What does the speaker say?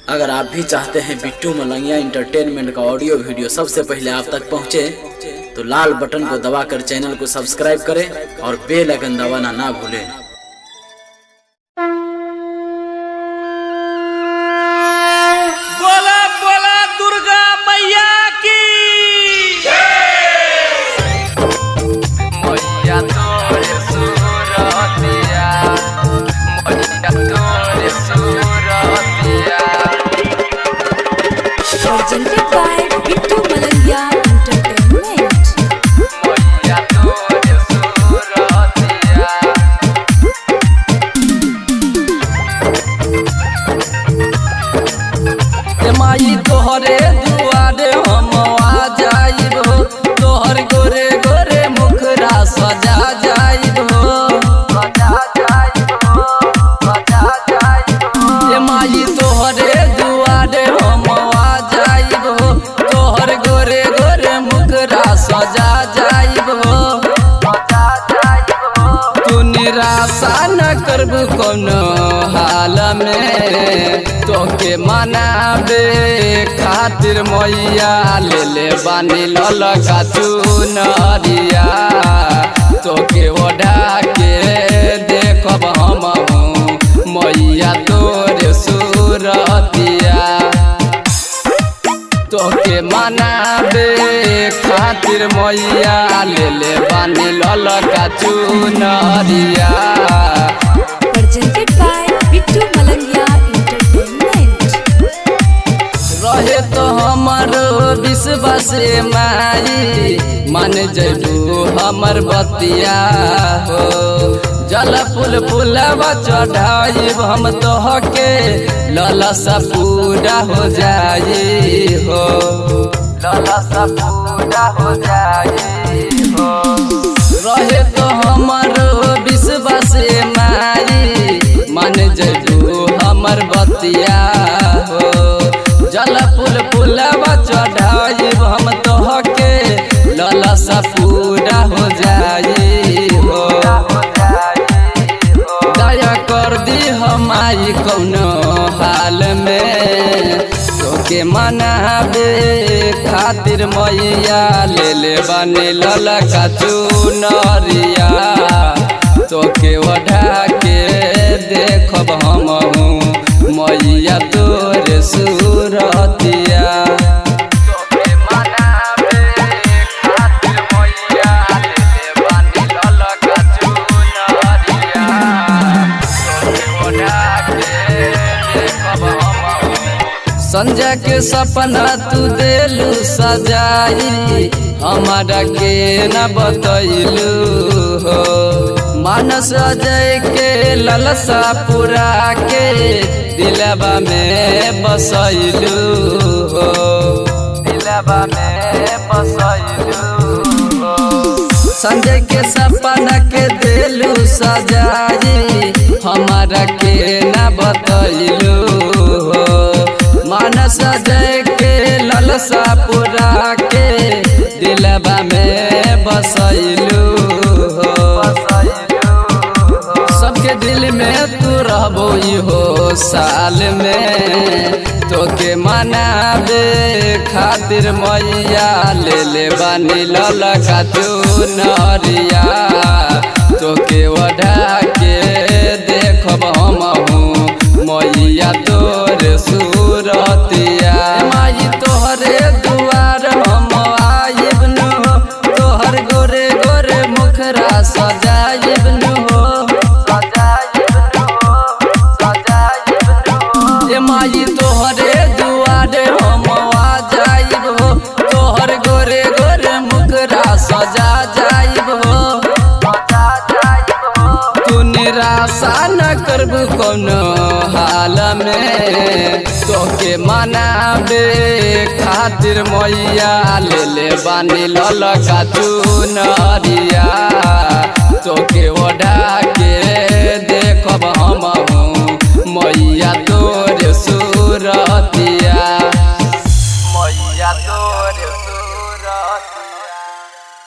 अगर आप भी चाहते हैं बिट्टू मलंगिया इंटरटेनमेंट का ऑडियो वीडियो सबसे पहले आप तक पहुंचे, तो लाल बटन को दबाकर चैनल को सब्सक्राइब करें और बेल आइकन दबाना ना भूलें। बोला बोला दुर्गा मैया की मैया तोरे सूरतिया, मैया तोरे सूरतिया। Presented by Bittu Malangia Entertainment. मैया तोरे सूरतिया। माई तोहरे दुआरे हम आ जाइबो, तोहर गोरे गोरे मुखरा सजा जाइबो, सजा जाइबो, सजा जाइबो। ए माई तोहरे दुआरे हम आ जाइबो, तोहर गोरे गोरे मुखरा सजा जाइबो, सजा जाइबो। तू निराशा न करबू कोनो हाल में, तोके मनाबे खातिर मैया ले ले बानी ललका चुनरिया। तोके ओढ़ा के देखब हम मैया तोरे सूरतिया। तोके मनाबे खातिर मैया ले ले बानी ललका चुनरिया। Presented by Bittu Malangia Entertainment. रहे तो हमारो विश्वास माई, मान जइबू हमर बतिया हो। जल फूल फूलवा चढ़ाइब हम तोहके, ललसा पूरा हो जाई हो, ललसा पूरा हो जाई हो। रहे तो हमारो विश्वास माई, मान जइबू हमर बतिया हो। जल फूल फूलवा चढ़ाइब हम तोहके, ललसा पूरा हो जाई हो। दया कर दी हमारी कौनो हाल में, तोके मनाबे खातिर मैया ले ले बानी ललका चुनरिया। तोके ओढ़ा के देखब हम मैया तोरे सूरतिया। तोके मनाबे खातिर मैया ले ले बानी ललका चुनरिया। तोके ओढ़ा के देखब हम। संजय के सपना तू देलू सजाई, हमारा के न बतैलू हो। मानस अजय के ललसा पुरा के दिलवा में बसैलू हो, दिलवा में बसैलू हो। संजय के सपना के देलू सजाई, हमारा के न बतैलू हो। मानस अजय के ललसा पुरा के दिलवा में बसैलू हो। सबके दिल में तू रहबो हो साल में, तोके मनाबे खातिर मैया ले ले बानी ललका चुनरिया। तोके ओढ़ा के देखब हम मैया तोरे सूरतिया। माई तोहरे दुआर हम आइब नु, तोहर गोरे गोरे मुखरा सजाइब नु हो, सजाइब नु हो, सजाइब नु हो। ए माई तोहरे दुआरे हम आ जाइब हो, तोहर गोरे गोरे मुखरा सजा जाइब हो, सजा जाइब हो। तू निराशा न करबू कोनो हाल में, तोके मनाबे खातिर मैया ले ले बानी ललका चुनरिया।